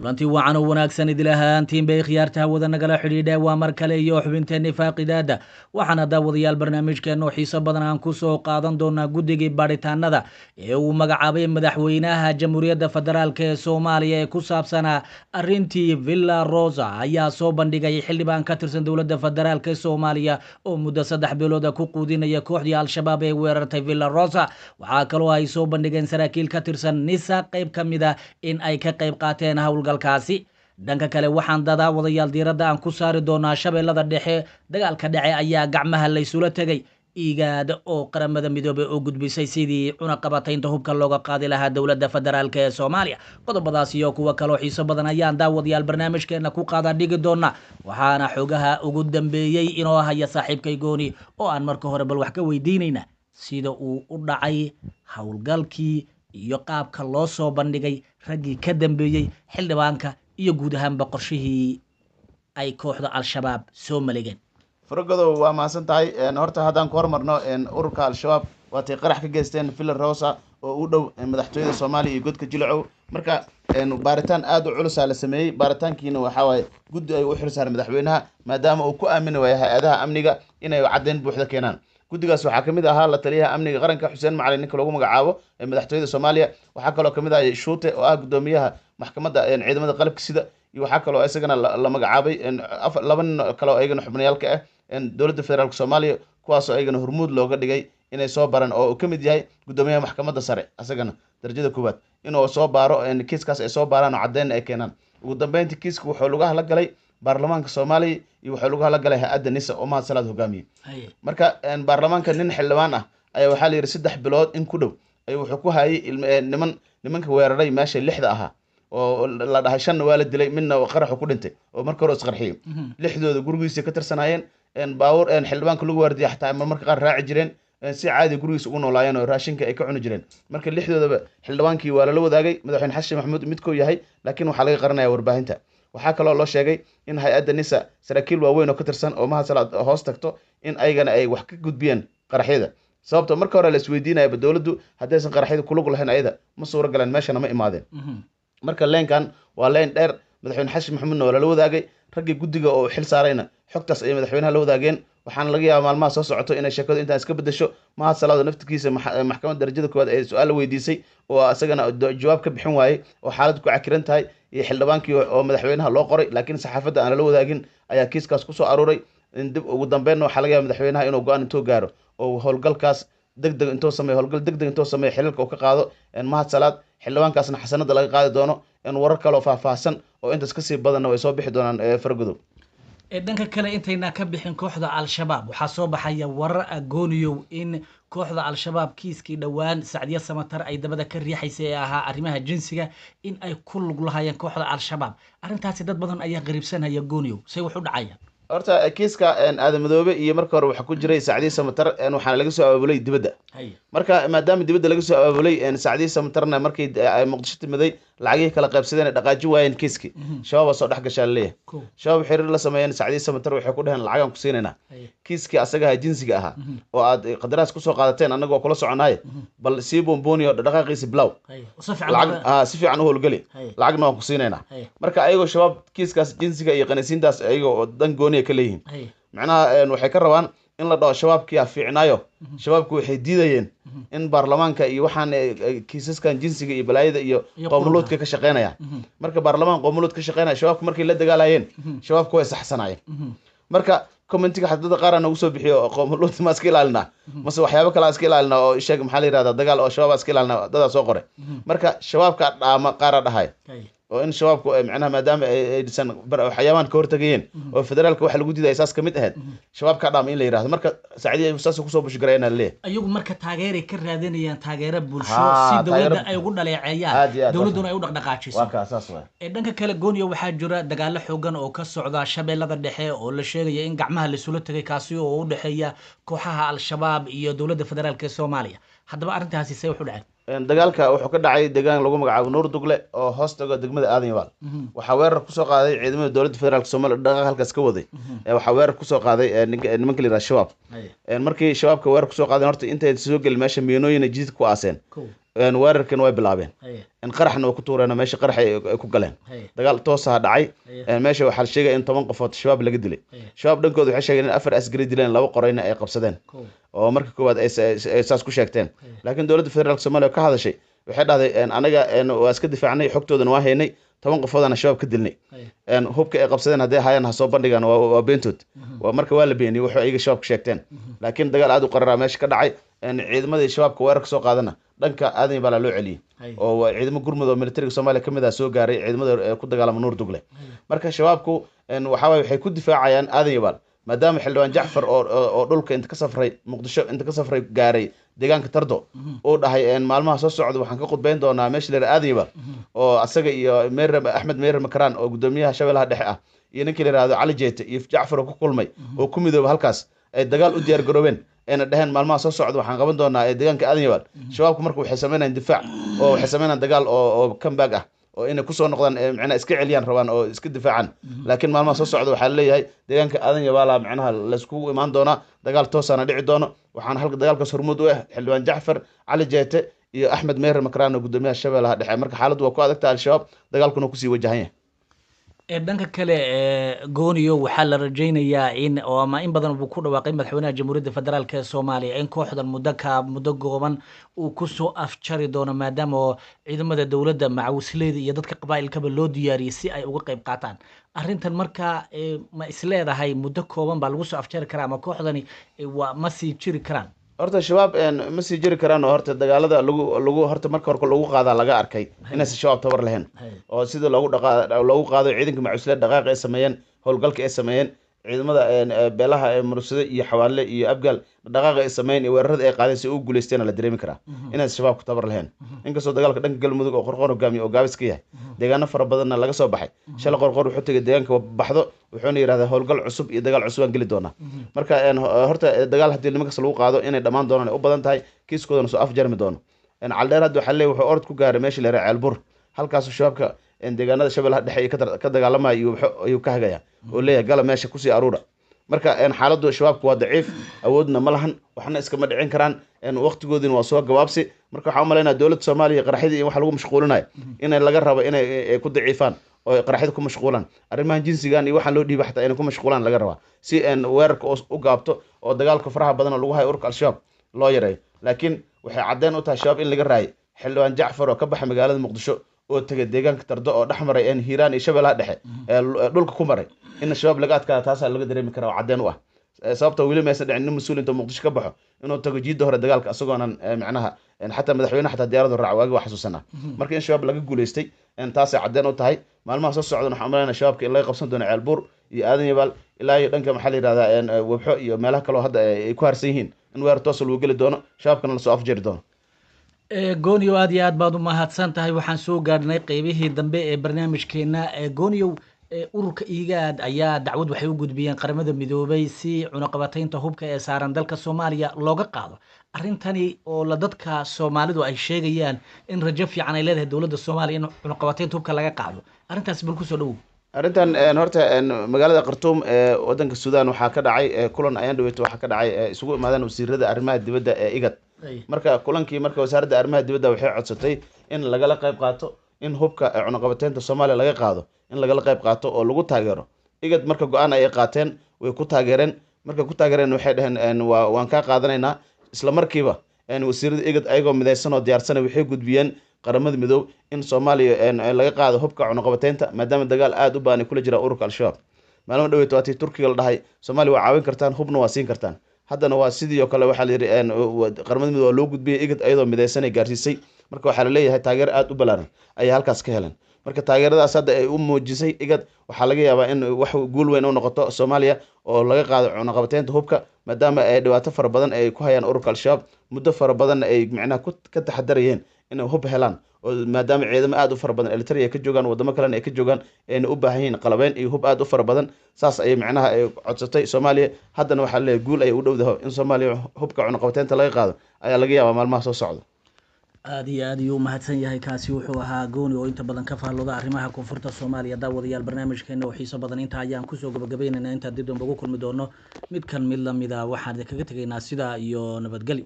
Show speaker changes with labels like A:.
A: kulantii wacan oo wanaagsan idil ahaantiin bay khiyaartaha wada nagala xidhiidha waa mar kale iyo xubinteennii faaqidaada waxaana daawadayaal barnaamijkeenna oo xiiso badan aan ku soo qaadan doonaa guddigii baadhitaanada ee uu magacaabay madaxweynaha jamhuuriyadda federaalk ee soomaaliya ee ku saabsanaa arrintii villa rosa ayaa soo bandhigay xildhibaan ka tirsan dowladda federaalk ee soomaaliya oo muddo 3 bilooda ku quudinaya kooxdii al-shabaab ee weerartay villa rosa waxaa kaloo ay soo bandhigeen saraakiil ka tirsan nisa qayb ka mid a in ay ka qayb qaateen howlgalkaasi dhanka kale waxaan daawadayaal diiradda aan ku saari doonaa shabeellada dhexe dagaalka dhace ayaa gacmaha laysula tegay igaada oo qaramada midoobay oo gudbisay sidii cunaqabataynta hubka looga qaadi lahaa dowladda federaalk ee soomaaliya qodobadaas iyo kuwa kaloo xiiso badan ayaan daawadayaal barnaamijkeena ku qaada dhigi doona waxaana xogaha ugu dambeeyey inoo haya saaxiibkay gooni oo aan marka hore bal wax ka weydiinayna sida uu u dhacay howlgalkii iyo qaabka loo soo bandhigay raggii ka dambeeyey xildhibaanka iyo guud ahaanba qorshihii ay kooxda al-shabaab soo maligeen
B: faragodow waa mahadsan tahay horta haddaan ku hormarno ururka al-shabaab waatay qarax ka geysteen villa rosa oo u dhow madaxtooyada soomaaliya iyo godka jilacow marka baaritaan aad u culusaa la sameeyey baaritaankiina waxaa waaye guddi ay u xilsaaray madaxweynaha maadaama uu ku aamini waaya hay-adaha amniga inay caddeyn buuxda keenaan guddigaas waxaa kamid ahaa la taliyaha amniga qaranka xuseen macalin ninka lagu magacaabo ee madaxtooyada soomaaliya waxaa kaloo kamid ah shuute oo ah gudoomiyaha maxkamadda ciidamada qalabka sida iyo waxaa kaloo isagana la magacaabay 2 nin kaloo ayagana xubnayaalka ah dowladda federaalk soomaaliya kuwaasoo ayagana hormuud looga dhigay inay soo baran oo uu kamid yahay gudoomiyaha maxkamadda sare isagana darajada koowaad inuu soo baaro kiiskaas ay soo baaraan oo caddeyn ay keenaan ugu dambeyntii kiiska wuxuu lagu hadla galay baarlamaanka soomaaliya iyo waxaa lagu hadla galay hay-adda nisa oo mahad salaad hogaamiyey marka baarlamaanka nin xildhibaan ah ayaa waxaa la yidhi 3 bilood in ku dhow ayuu wuxuu ku hayay nimanka weeraray meesha 6 ahaa oo la dhahay 5 waa la dilay midna qaraxu ku dhintay oo marka hore isqarxiyey 6dooda gurigiisa ka tirsanaayeen baawur xildhibaanka lagu waardiya xataa marmarka qaar raaci jireen si caadi gurigiisa ugu noolaayeen oo raashinka ay ka cuni jireen marka 6doodaba xildhibaankii waa lala wadaagay madaxweyne xasan maxamuud midkoo yahay laakiin waxaa laga qaranaya warbaahinta waxaa kaloo loo sheegay in hay-adda nisa saraakiil waaweyn oo ka tirsan oo mahad salaad hoos tagto in ayagana ay wax ka gudbiyeen qaraxyada sababto marka hore la isweydiinayaba dowladdu haddaysan qaraxyada kulug lahayn ayada ma suuro galeen meeshana ma imaadeen marka leenkan waa leen dheer madaxweyne xasan maxamuudna waa lala wadaagay raggii guddiga oo xil saarayna xogtaas ay madaxweynaha la wadaageen waxaana laga yaaba maalmaha soo socoto inay sheekadu intaan iska bedesho mahad salaado naftigiisa maxkamadda darajada koowaad ee su-aal la weydiisay oo isagana jawaab ka bixin waayey oo xaalad ku cakiran tahay iyo xildhibaankii oo madaxweynaha loo qoray laakiin saxaafadda aan lala wadaagin ayaa kiiskaas kusoo aruuray dib ugu dambeynna waxaa laga yaaba madaxweynaha inuu go-aan intoo gaaro oo howlgalkaas degdeg intoo sameeyo howlgal degdeg intoo sameeyo xilalka uu ka qaado mahad salaad xildhibaankaasna xasanada laga qaadi doono warar kaloo faahfaahsan oo intaas kasii badanna way soo bixi doonaan faragodow
A: dhanka kale intayna ka bixin kooxda al-shabaab waxaa soo baxaya warar agooniyow in kooxda al-shabaab kiiskii dhowaan sacdiya samatar ay dabada ka riixaysay ee ahaa arrimaha jinsiga in ay ku lug lahaayeen kooxda al-shabaab arrintaasi dad badan ayaa qariibsanaya gooniyow say wax u dhacayaan
B: horta kiiska aadamadoobe iyo marka hore waxaa ku jiray sacdiya samatar waxaana laga soo abaabulay dibadda marka maadaama dibadda laga soo abaabulay sacdiya samatarna markii ay muqdisho timiday lacagihii kala qaybsadeen ay dhaqaaji waayeen kiiskii shabaab baa soo dhex gashaa laleeyahay shabaab xiriir la sameeyeen sacdiya samatar waxay ku dhaheen lacagaan ku siinaynaa kiiskii asagaha jinsiga ahaa oo aad qadaraas kusoo qaadateen annaga waa kula soconaaye bal sii boonbooni oo dhaqaaqiisi bilow si fiican u howlgeli lacagna waan ku siinaynaa marka ayagoo shabaab kiiskaas jinsiga iyo qanisiintaas ayagoo dan gooniya ka leeyihiin macnaha waxay ka rabaan in la dhaho shabaabkiyaa fiicnaayo shabaabku waxay diidayeen in baarlamaanka iyo waxaan kiisaskan jinsiga iyo balaayada iyo qoomuluudka ka shaqeynayaan marka baarlamaan qoomuluud ka shaqeynaya shabaabku markay la dagaalayeen shabaabku way saxsanaayeen marka commentiga xadada qaar aan ugu soo bixiyo qoomuluud ma iska ilaalinaa mase waxyaabo kale iska ilaalinaa oo sheeg maxaa la yirahdaa dagaal oo shabaab iska ilaalinaa dadaa soo qoray marka shabaabka dhaama qaara dhahay oo in shabaabku macnaha maadaama ay dhisan waxyaabahan ka hortagayeen oo federaalka waxa lagu diiday asaas kamid ahayd shabaabka dhaama in la yiraahdo marka sacdiya saas kusoo bushgarayna leeyahay
A: ayagu marka taageeray ka raadinayaan taageero bulsho si dowladda ay ugu dhaleeceeyaan dowladuna ay u dhaqdhaqaajiso
B: waa ka saas waa
A: dhanka kale gooniyo waxaa jira dagaalo xoogan oo ka socda shabeellada dhexe oo la sheegaya in gacmaha la isula tagay kaasi oo u dhexeeya kooxaha al-shabaab iyo dowladda federaalk ee soomaaliya haddaba arrintaasi say wax u dhaceen
B: dagaalka wuxuu ka dhacay deegaan lagu magacaabo nuur dugle oo hoos tago degmada aadan yabaal waxaa weerar kusoo qaaday ciidamada dowladda federaalk soomaaliya dhaqaaq halkaas ka waday waxaa weerar kusoo qaaday nimanka la yidhaha shabaab markii shabaabka weerar kusoo qaadeen horta intay soo gelin meesha miinooyina jidid ku aaseen weerarkan way bilaabeen
A: haye
B: qaraxna way ku tuureen meesha qarax ay ku galeen
A: haye
B: dagaal toos ah dhacay
A: haye
B: meesha waxaa la sheegay in 10 qofood shabaab laga dilay
A: haye
B: shabaab dhankooda waxay sheegeen in 4 askari dileen 2 qorayna ay qabsadeen
A: kow
B: oo marka koowaad ay saas ku sheegteen
A: haye
B: laakiin dowladda federaalka Soomaaliya ka hadashay waxay dhahday anaga waa iska difaacnay xogtoodana waa haynay 10 qofoodana shabaab ka dilnay
A: haye
B: hubka ay qabsadeen hadday hayaan ha soo bandhigaan waa beentood
A: mhm,
B: waa marka waa la beeniyey wuxuu ayaga shabaab ka sheegteen
A: mhm,
B: laakiin dagaal aad u qararaa meesha ka dhacay ciidamadii shabaabka weerarka soo qaadana dhanka aadan baa loo celiyey
A: haye
B: oo ciidamo gurmud oo militariga Soomaaliya kamid ah soo gaaray ciidamada ku dagaalama Nuur Dugle
A: haye
B: marka shabaabku waxa way waxay ku difaacayaan aadan yabaal maadaama xildhibaan Jacfar oo dhulka inta ka safray Muqdisho inta ka safray gaaray deegaanka Tardo
A: mhm,
B: oo dhahay maalmaha soo socda waxaan ka qudbayn doonaa meesha la aadan yabaal
A: mhm,
B: oo asaga iyo Axmed Meher Makaraan oo gudoomiyaha Shabeellaha Dhexe ah iyo ninkii la yiraahdo Cali Jeete iyo Jacfar oo ku kulmay oo ku midoob halkaas ay dagaal u diyaar garoobeen ayna dhaheen maalmaha soo socda waxaan qaban doonaa deegaanka aadan yabaal shabaabku marka waxay sameynayaan difaac oo waxay sameynayaan dagaal oo comeback ah oo inay kusoo noqdaan macnaha iska celiyaan rabaan oo iska difaacaan laakiin maalmaha soo socda waxaa leeyahay deegaanka aadan yabaala macnaha la isku imaan doona dagaal toosana dhici doono waxaan halka dagaalkaas hormuud u ah xildhibaan Jacfar Cali Jeete iyo Axmed Meher Makaraan oo gudoomiyaha Shabeellaha Dhexe marka xaaladdu waa ku adagtahay al-shabaab dagaalkuna ku sii wajahan yahay
A: dhanka kale gooniyo waxaa la rajaynayaa in oo ama in badan uu ku dhawaaqay madaxweynaha jamhuuriyadda federaalk ee Soomaaliya in kooxdan muddo gooban uu ku soo afjari doono maadaama oo ciidamada dowladda macawisleyda iyo dadka qabaa'ilkaba loo diyaariyay si ay uga qayb qaataan arrintan marka ma isleedahay muddo kooban baa lagu soo afjari karaa ama kooxdani waa ma sii jiri karaan
B: horta shabaab ma sii jiri karaan oo horta dagaalada lagu horta marka hore lagu qaadaa laga arkay inaysan shabaab tabar lahayn
A: haye
B: oo sida loogu qaado ciidanka macuslada dhaqaaqa ay sameeyeen howlgalka ay sameeyeen ciidamada beelaha mursade iyo xawaale iyo abgaal dhaqaaqa ay sameeyeen iyo weerarada ay qaadeen si uu guuleysteen la dareemi karaa inaysan shabaab ku tabar lahayn inkastoo dagaalka dhanka galmudug oo qorqor hogaamiye oo gaabis ka yahay deegaano fara badanna laga soo baxay shalay qorqor wuxuu tegay deegaanka baxdo wuxuuna yidhahdaa howlgal cusub iyo dagaal cusub aan geli doonaa marka horta dagaal haddii nimankaas lagu qaado inay dhammaan doonaan ay u badan tahay kiiskoodana soo afjarmi doono caldheer hadda waxaa leeyahay wuxuu orod ku gaaray meesha la yidhaha ceelbur halkaasu shabaabka deegaanada Shabeellaha Dhexe ka dagaalamaya iyo ayuu ka hagaya oo leeyahay gala meesha kusii aruura marka xaaladdu shabaabku waa daciif awoodna ma lahan waxna iskama dhicin karaan waqtigoodina waa soo gabaabsi marka waxaan u maleynayaa dowladda Soomaaliya qaraxidii in wax lagu mashquulinayo inay laga rabo inay ku daciifaan oo qaraxida ku mashquulaan arrimahan jinsigan iyo waxaan loo dhiibay xataa inay ku mashquulaan laga rabaa si weerarka u gaabto oo dagaalka faraha badan oo lagu hayo ururka al-shabaab loo yareeyo laakiin waxay caddeyn u tahay shabaab in laga raayay xildhibaan Jacfar oo ka baxay magaalada Muqdisho oo tagay deegaanka Tardo oo dhaxmaray Hiiraan iyo Shabeellaha Dhexe dhulka ku maray in shabaab laga adkaado taas laga dareemi karaa oo caddeyn u ah sababta weli maysan dhicin mas'uul inta Muqdisho ka baxo inuu tago jiidda hore dagaalka asagoonan macnaha xataa madaxweynaha xataa diyaaradu raac waagi wax xasuusanaa marka in shabaab laga guuleystay taasay caddeyn u tahay maalmaha soo socda waxaan umaleynaa shabaabka in laga qabsan doono ceelbuur iyo aadan yabaal ilaa iyo dhanka maxaa la yidhahdaa webxo iyo meelaha kale oo hadda ay ku harsan yihiin in weer toos lagu geli doono shabaabkana lasoo afjari doono
A: gooniyow aad iyo aad baad u mahadsan tahay waxaan soo gaadhnay qeybihii dambe ee barnaamijkeena gooniyow ururka IGAD ayaa dacwad waxay u gudbiyeen qaramada midoobay si cunaqabataynta hubka ee saaran dalka Soomaaliya looga qaado arrintani oo la dadka Soomaalidu ay sheegayaan in rajo fiican ay leedahay dowladda Soomaaliya in cunaqabataynta hubka laga qaado arrintaas bal ku soo dhawow
B: arrintan horta magaalada Khartoum ee wadanka Suudaan waxaa ka dhacay kulan ayaan dhaweeyay waxaa ka dhacay isugu imaadeen wasiirada arrimaha dibadda ee IGAD marka kulankii marka wasaaradda arrimaha dibadda waxay codsatay in lagala qayb qaato in hubka cunaqabataynta Soomaaliya laga qaado in lagala qayb qaato oo lagu taageero IGAD marka go'aan ay qaateen way ku taageereen marka ku taageereen waxay dhaheen waan ka qaadanaynaa isla markiiba wasiirada IGAD ayagoo midaysan oo diyaarsan waxay gudbiyeen qaramada midoob in Soomaaliya laga qaado hubka cunaqabataynta maadaama dagaal aad u baan kula jira ururka al-shabaab maalmo dhaweyd waatii Turkiga la dhahay Soomaaliya waa caawin kartaan hubna waa siin kartaan haddana waa sidii oo kale waxaa la yiri qaramada midoob loo gudbiyay IGAD ayadoo midaysan ay gaarsiisay marka waxaa la leeyahay taageer aad u balaaran ay halkaas ka heleen marka taageeradaas hadda ay u muujisay IGAD waxaa laga yaabaa in wax guul weyn u noqoto Soomaaliya oo laga qaado cunaqabataynta hubka maadaama ay dhibaato fara badan ay ku hayaan ururka al-shabaab muddo fara badan ay macnaha ka taxadarayeen inay hub helaan oo maadaama ciidamo aad u fara badan Eritrea ka joogaan wadamo kale ay ka joogaan ayna u baahan yihiin qalabeyn iyo hub aad u fara badan saas ay macnaha ay codsatay Soomaaliya haddana waxaa la leeyahay guul ay u dhowdahay in Soomaaliya hubka cunaqabataynta laga qaado ayaa laga yaabaa maalmaha soo socda
A: aad iyo aad ayuu mahadsan yahay kaasi wuxuu ahaa gooni oo inta badan ka faallooda arrimaha koonfurta Soomaaliya daawadayaal barnaamijkeena oo xiiso badan inta ayaan kusoo gabagabaynaynaa inta dib dambe ugu kulmi doono mid kan mid lamida waxaan kaga tegaynaa sida iyo nabadgelyo